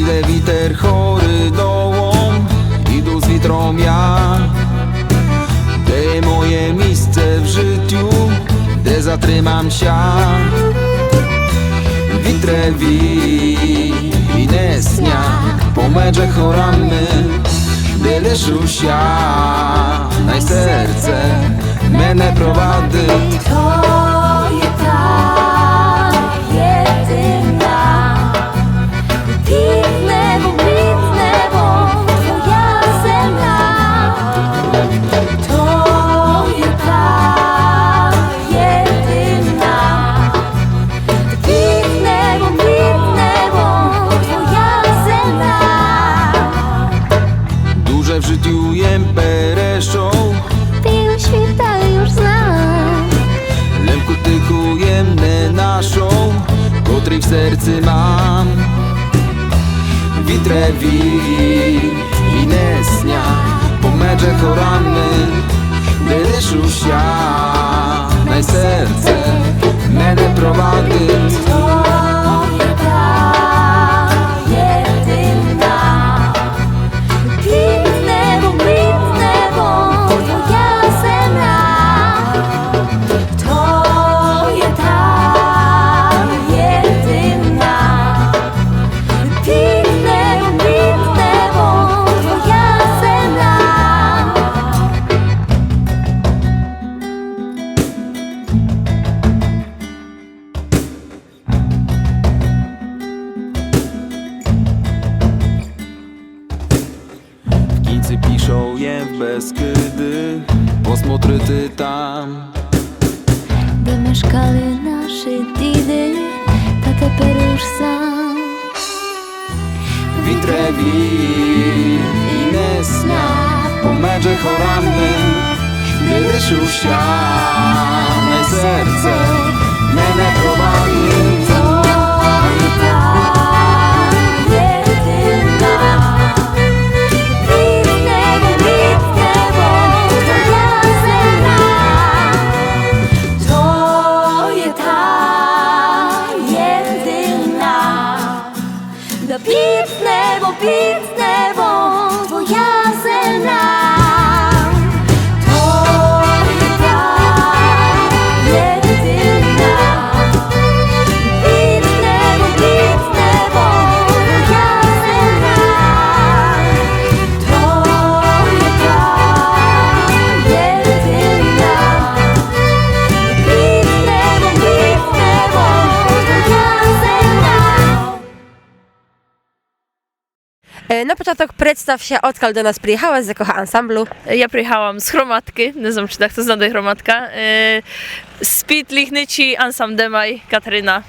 Idę witer chory dołom, idu z witrą ja. To moje miejsce w życiu, gdy zatrzymam się. Witre i nesnia, pomedze choramy, gdy leszu się, naj serce mene prowady. To je ta jedyna, bitne, bo twoja zemna. To je ta jedyna, bitne, bo twoja zemna. Duże w życiu jem pereszą, Ty świta już znam. lemku tyku jemne naszą, kotry w sercu mam. Witre i nesnia, pomedze choramy, gdy leszu się, naj serce mene prowady. To je ta jedyna, bitne, bo twoja zemna. To je ta jedyna, bitne, bo twoja zemna. W Kińcy piszą jem w Beskydy, posmotryty tam. Де мешкали наші діди, та тепер уж сам. Witre i nesnia, pomedze choramy, gdy leszu się, naj serce mene prowady. To je ta jedyna, bitne, bo twoja zemna. To je ta jedyna, bitne, bo twoja zemna. To je ta jedyna, bitne, bo twoja zemna. To je ta jedyna, bitne, bo twoja zemna. Na początek przedstaw się, odkąd do nas przyjechałaś, z jakiego ansamblu. Ja przyjechałam z Chromatki, nie znam czy tak to zna Chromatka. Spit Lichnyci, Ansam Demaj, Kataryna.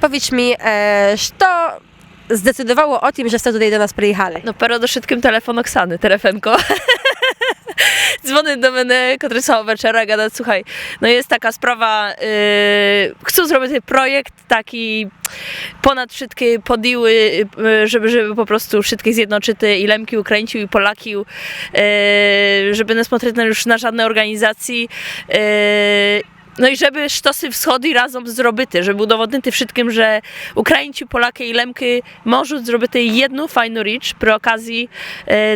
Powiedz mi, co zdecydowało o tym, że ste tutaj do nas przyjechali? No pero do wszystkim telefon Oksany, telefenko. Dzwony do mnie, który całą wieczera gada, słuchaj, no jest taka sprawa, chcę zrobić ten projekt taki ponad wszystkie podiły, żeby po prostu wszystkich zjednoczyć i Lemki ukręcił i Polaki, żeby nie смотреть już na żadne organizacji. No i żeby sztosy wschody razem zrobić, żeby udowodnić wszystkim, że Ukraińcy, Polaki i Lemki możą zrobić jedną fajną rzecz. Przy okazji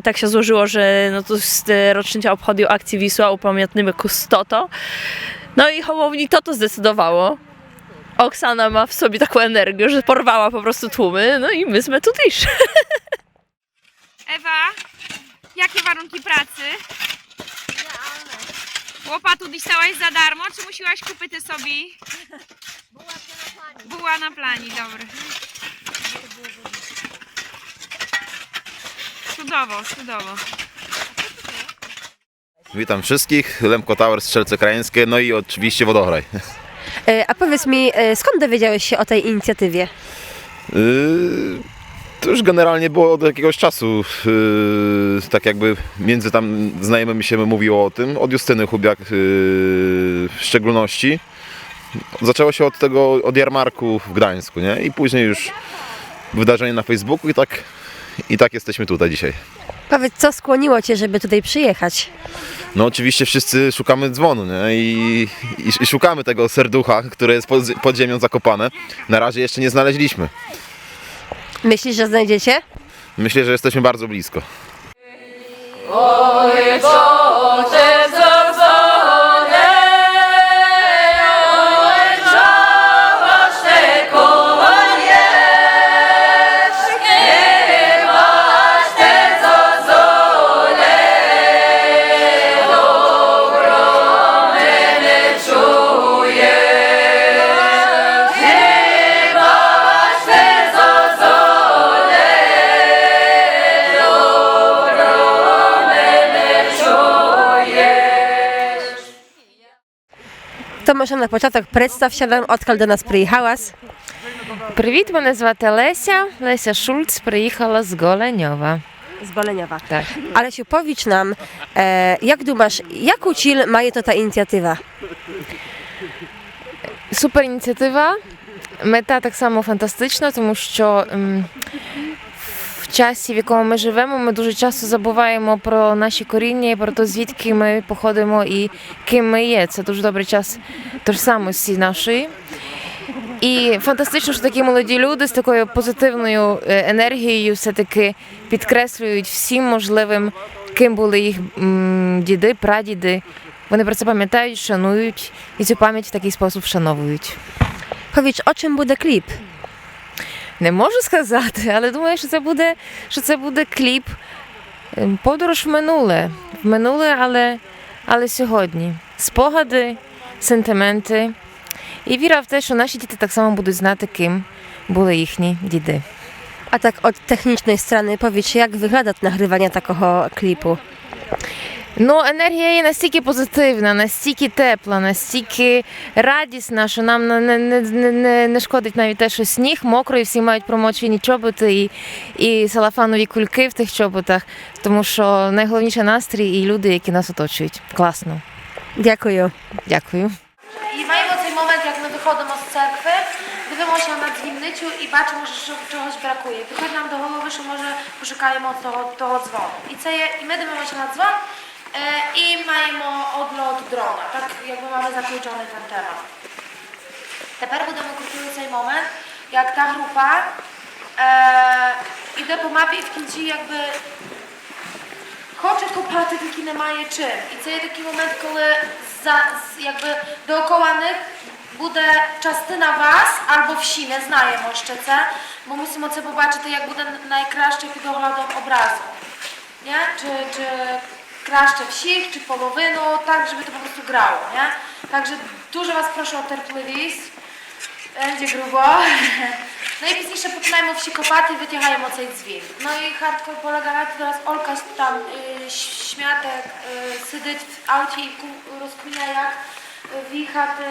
tak się złożyło, że no to jest rocznica obchodu akcji Wisła, upamiętnimy Kustoto. No i hołowni to zdecydowało. Oksana ma w sobie taką energię, że porwała po prostu tłumy, no i myśmy tutejszy. Ewa, jakie warunki pracy? Łopatu dostałaś za darmo, czy musiałaś kupić sobie? Była na planie, dobra. Cudowo. Witam wszystkich, Lemko Tower, Strzelce Krajeńskie, no i oczywiście Wodochraj. A powiedz mi, skąd dowiedziałeś się o tej inicjatywie? To już generalnie było od jakiegoś czasu, tak jakby między tam znajomymi się mówiło o tym, od Justyny Hubiak w szczególności. Zaczęło się od jarmarku w Gdańsku, nie? I później już wydarzenie na Facebooku i tak jesteśmy tutaj dzisiaj. Powiedz, co skłoniło Cię, żeby tutaj przyjechać? No oczywiście wszyscy szukamy dzwonu, nie? I szukamy tego serducha, które jest pod ziemią zakopane. Na razie jeszcze nie znaleźliśmy. Myślisz, że znajdziecie? Myślę, że jesteśmy bardzo blisko. То може на початок представся нам, откуда до нас приїхалась. Привіт, мене звати Леся. Леся Шульц, приїхала з Голеньова. Z Goleniowa. Tak. Alesiu, powiedz nam, jak думаєш, яку ціль має та ініціатива? Супер ініціатива. Мета так само фантастична, тому що в часі, в якому ми живемо, ми дуже часто забуваємо про наші коріння і про те, звідки ми походимо і ким ми є. Це дуже добрий час самості нашої. І фантастично, що такі молоді люди з такою позитивною енергією все-таки підкреслюють всім можливим, ким були їх діди, прадіди. Вони про це пам'ятають, шанують і цю пам'ять в такий спосіб вшановують. Powiedz, o czym буде кліп? Не можу сказати, але думаю, що це буде кліп. Подорож в минуле, але сьогодні. Спогади, сентименти. І віра в те, що наші діти так само будуть знати, ким були їхні діди. A tak od technicznej strony powiedz, jak wygląda nagrywanie takiego klipu? Ну, енергія є настільки позитивна, настільки тепла, настільки радісна, що нам не шкодить навіть те, що сніг мокрий, всі мають промочені чоботи і салафанові кульки в тих чоботах, тому що найголовніше настрій і люди, які нас оточують. Класно. Дякую. Дякую. І маємо цей момент, як ми виходимо з церкви, дивимося на дзвінницю і бачимо, що чогось бракує. Приходить нам до голови, що може пошукаємо того дзвону. І ми дивимося на дзвон і маємо одлот дрона, так якби mamy zakończony ten temat. Тепер будемо крутити цей момент, як та група іде по мапі і в кінці якби хоче копати, тільки немає чим. І це є такий момент, коли якби dookoła них буде частина вас або всі, не знаємо ще це, бо мусимо це побачити, як буде найкраще під оглядом образу. Nie? Czy краще всіх, чи половину, так, щоб to po prostu grało. Nie? Także дуже вас прошу о терпливість, będzie grubo. No i pізніше починаємо всі копати і витягаємо цей дзвін. Ну і хардкор polega na tym, teraz Olka tam śmiatek сидить в auті і розкміняє, як в'їхати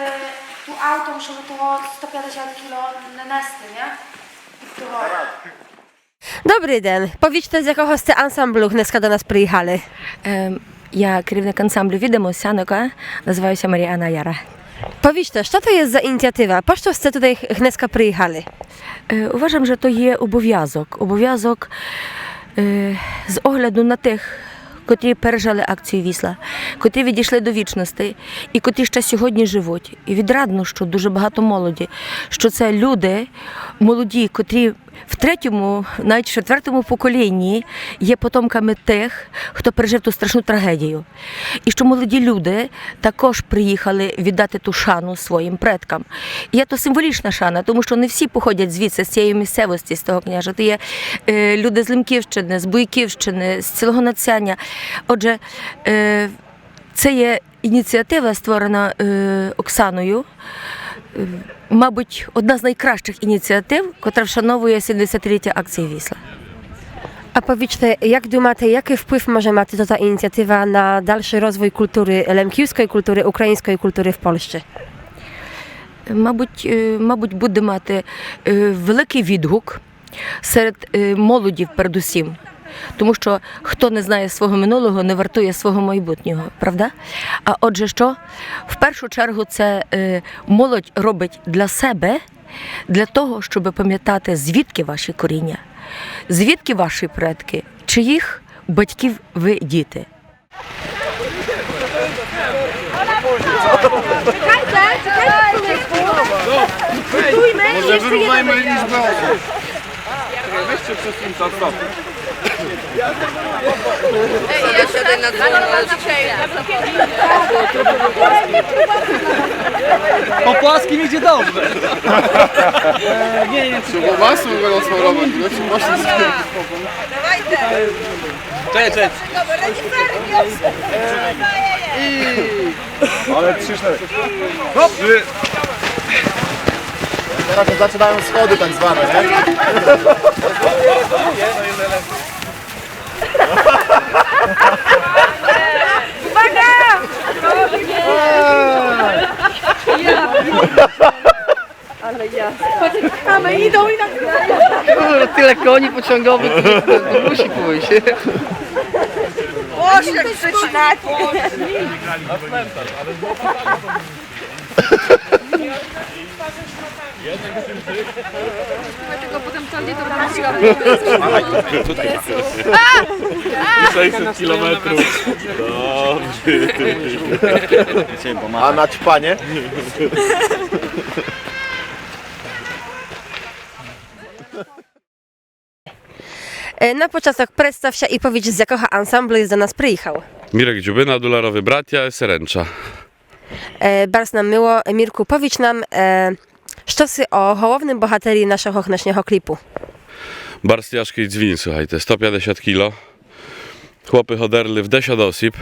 ту автом, щоб того 150 кіло не нести, не? Того. Добрий день. Powiedz też, z jakiego ste ansamblu dneska do nas przyjechali? Я керівник ансамблю «Відемо Сянока», називаюся Маріана Яра. Powiedz też, co to jest za inicjatywa? Po co ste tutaj dneska przyjechali? Вважам, що то є обов'язок з огляду на тих, котрі пережили акцію «Вісла», котрі відійшли до вічності і котрі ще сьогодні живуть. І відрадно, що дуже багато молоді, що це люди молоді, котрі в третьому, навіть в четвертому поколінні є потомками тих, хто пережив ту страшну трагедію. І що молоді люди також приїхали віддати ту шану своїм предкам. І є то символічна шана, тому що не всі походять звідси, з цієї місцевості, з того княжа. То є люди з Лемківщини, з Буйківщини, з цілого Нацяння. Отже, це є ініціатива, створена Оксаною, мабуть, одна з найкращих ініціатив, котра вшановує 70-ліття акції «Вісла». A powiedzcie, jak думаєте, який вплив може мати ta inicjatywa na dalszy rozwój kultury lemkівської kultury, української kultury w Polsce? Мабуть, буде мати великий відгук серед молоді передусім. Тому що хто не знає свого минулого, не вартує свого майбутнього, правда? А отже, що? В першу чергу це молодь робить для себе, для того, щоб пам'ятати, звідки ваші коріння, звідки ваші предки, чиїх батьків ви діти. Może wyrównajmy liczbę osób. Po płaskim idzie dobrze. Trzeba masło go smarować, właśnie Cześć. Ale 3-4. Hop! Teraz się zaczynają schody tak zwane, nie? Tyle koni pociągowych, to musi pójść. A na ćpanie? Na początek przedstaw się i powiedz, z jakiego ansamblu jest do nas przyjechał. Mirek Dziubyna, Dularowy Bratia, Serencza. Bardzo nam miło. Mirku, powiedz nam szczosy o głównym bohaterii naszego dnešního klipu. Bardzo ciężki dźwin, słuchajcie, 150 kg. Chłopy choderli w 10 osób,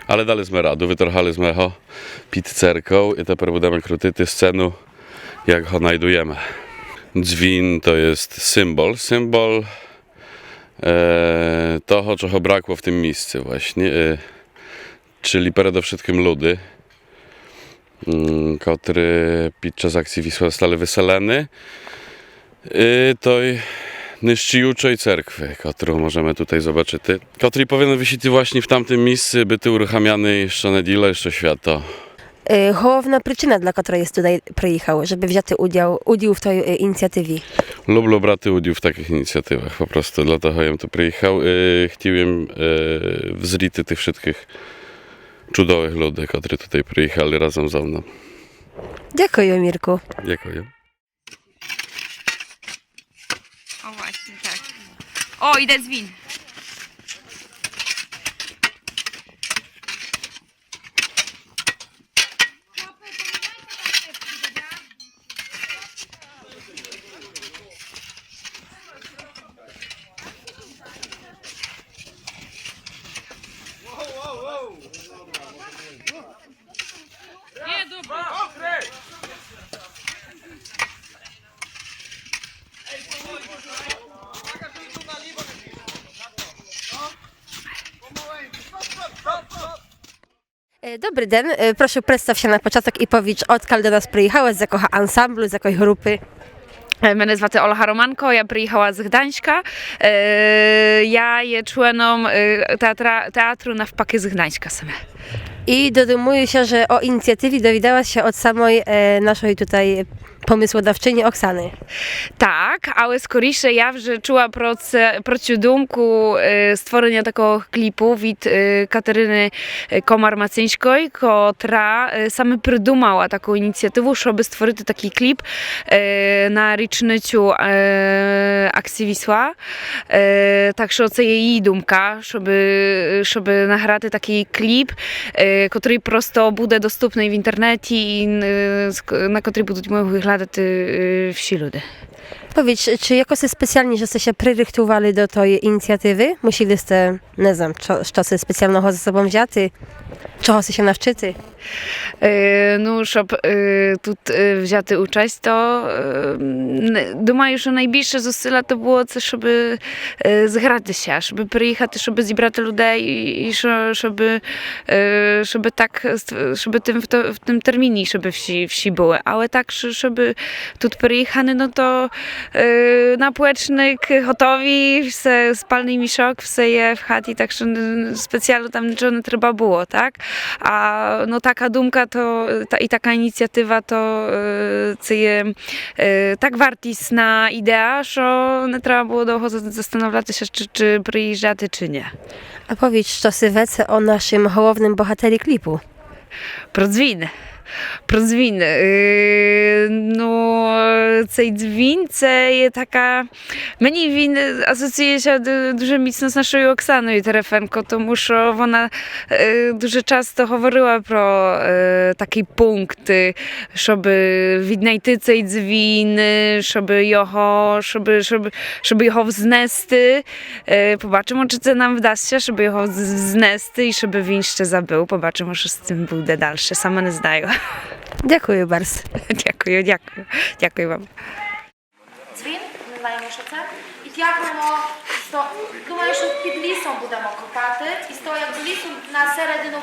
ale dali sme radu, wytorchali sme ho pizzerką i teraz będziemy krutiti scenu, jak go znajdujemy. Dźwin to jest symbol toho, czego brakło w tym miejscu właśnie, czyli przede wszystkim ludy, które podczas akcji Wisła zostali wyseleni, tej niszczyjuczej cerkwy, którą możemy tutaj zobaczyć, który powinien wisieć właśnie w tamtym miejscu, by tu uruchamiany jeszcze niedzielę, jeszcze święto. Główna przyczyna, dla której jest tutaj przyjechał, żeby wziąć udział w tej inicjatywie. Lubię brać udział w takich inicjatywach, po prostu dlatego ja tu przyjechał. Chciałem wzryć tych wszystkich cudownych ludzi, którzy tutaj przyjechali razem ze mną. Dziękuję, Mirku. Dziękuję. O właśnie, tak. O, idę z win. Dobry dzień, proszę przedstaw się na początek i powiedz, odkąd do nas przyjechałeś, z jakiego ansamblu, z jakiej grupy. Мене звати Ольга Романко, я приїхала з Гданська. Я є членом театру «Навпаки» з Гданська саме. I dowiaduję się, że o inicjatywie dowiedziałaś się od samej naszej tutaj pomysłodawczyni Oksany. Так, але скоріше я вже чула про цю думку створення такого кліпу від Катерини Комар-Мацинської, котра саме придумала таку ініціативу, щоб створити такий кліп на річницю акції Вісла. Так що це є її думка, щоб награти такий кліп, котрий просто буде доступний в інтернеті і на котрий будуть mogli глядати всі люди. Powiedz, czy jakoś specjalnie, że się przyrychtowali do tej inicjatywy? Musieliście, nie wiem, coś specjalnego ze sobą wziąć? Czego się навчити? Ну, щоб тут взяти участь, то думаю, що найбільше зусилля то було це, щоб згратися, щоб приїхати, щоб зібрати людей і щоб так, щоб в тим терміні, щоб всі були. Але так, щоб тут приїхати, no to na płecznik gotowi, все, spalny miszok, все є в хаті, так що спеціально там нічого не треба було, так? А no taka думка to, i taka inicjatywa to це є так вартісна ідея, що не треба було довго застanawiатися, чи приїжджати, чи ні. A powiedz, co wiecie o naszym głównym bohaterii klipu? Про дзвін. про дзвін. Ну, цей дзвін, це є така... Мені він асоціюється дуже міцно з нашою Оксаною Терефенко, тому що вона дуже часто говорила про такий пункт, щоб віднайти цей дзвін, щоб його взнести. Побачимо, чи це нам вдасться, щоб його взнести і щоб він ще забив. Побачимо, що з цим буде далі. Саме не знаю. Дякую, Барс. Дякую вам. Дзвін, не знаємо, що це. І тягнемо, думаю, що під лісом будемо копати. І з того, як до лісу, на середину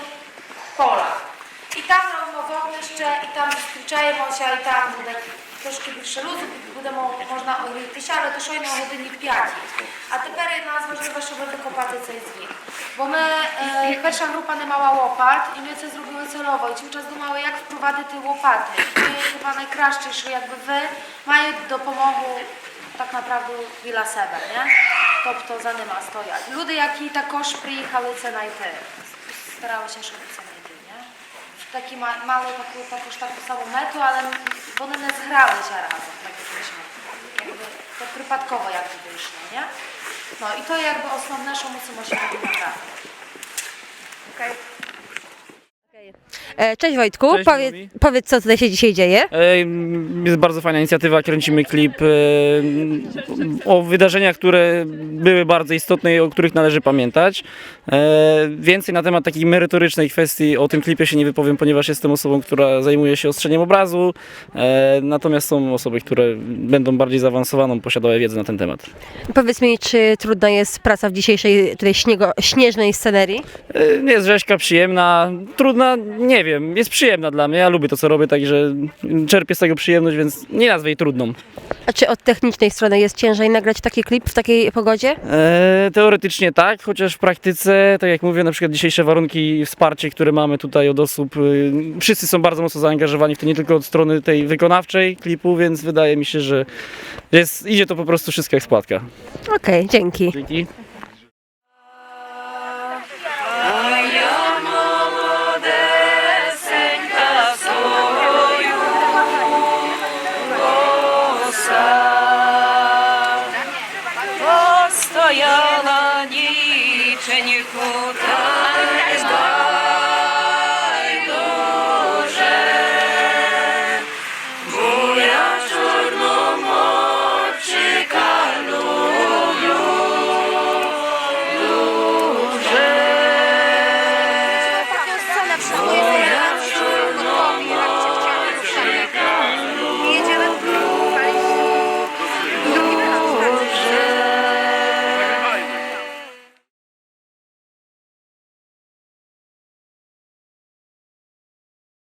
поля. І там робимо вогнище, і там зустрічаємося, і там буде трошки більше люду, можна огрітися, але то щойно о годині 5. А тепер є нас важливо, щоб викопати цей дзвін. Бо ми, перша група не мала łopat і ми це зробили celowo. І cały czas думали, як впровадити łopaty. І chyba найкраще, що якби ви мають допомогу так naprawdę біля себе, не? Тобто за ними стоять. Люди, які також приїхали, це знайти. Старалися, щоб це знайти, не? Такі мали також таку саму мету, але вони не згралися разом, так як myśmy. Jakby to przypadkowo jakby wyszło, nie? No i to jakby основне, що мусимо сьогодні награти. Okej. Cześć Wojtku, Cześć, Nomi. powiedz, co tutaj się dzisiaj dzieje. Jest bardzo fajna inicjatywa, kręcimy klip o wydarzeniach, które były bardzo istotne i o których należy pamiętać. Więcej na temat takiej merytorycznej kwestii o tym klipie się nie wypowiem, ponieważ jestem osobą, która zajmuje się ostrzeniem obrazu, natomiast są osoby, które będą bardziej zaawansowaną, posiadały wiedzę na ten temat. Powiedz mi, czy trudna jest praca w dzisiejszej tutaj śnieżnej scenerii? Jest rzeźka przyjemna, trudna, nie wiem, jest przyjemna dla mnie, ja lubię to co robię, także czerpię z tego przyjemność, więc nie nazwę jej trudną. A czy od technicznej strony jest ciężej nagrać taki klip w takiej pogodzie? Teoretycznie tak, chociaż w praktyce, tak jak mówię, na przykład dzisiejsze warunki i wsparcie, które mamy tutaj od osób, wszyscy są bardzo mocno zaangażowani w to, nie tylko od strony tej wykonawczej klipu, więc wydaje mi się, że idzie to po prostu wszystko jak z płatka. Okej, dzięki. Dzięki. Стояла ніченьку та